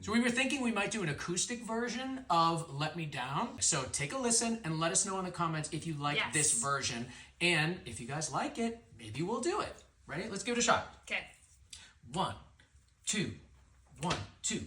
So we were thinking we might do an acoustic version of Let Me Down. So take a listen and let us know in the comments if you like this version. And if you guys like it, maybe we'll do it. Ready? Let's give it a shot. Okay. 1, 2, 1, 2.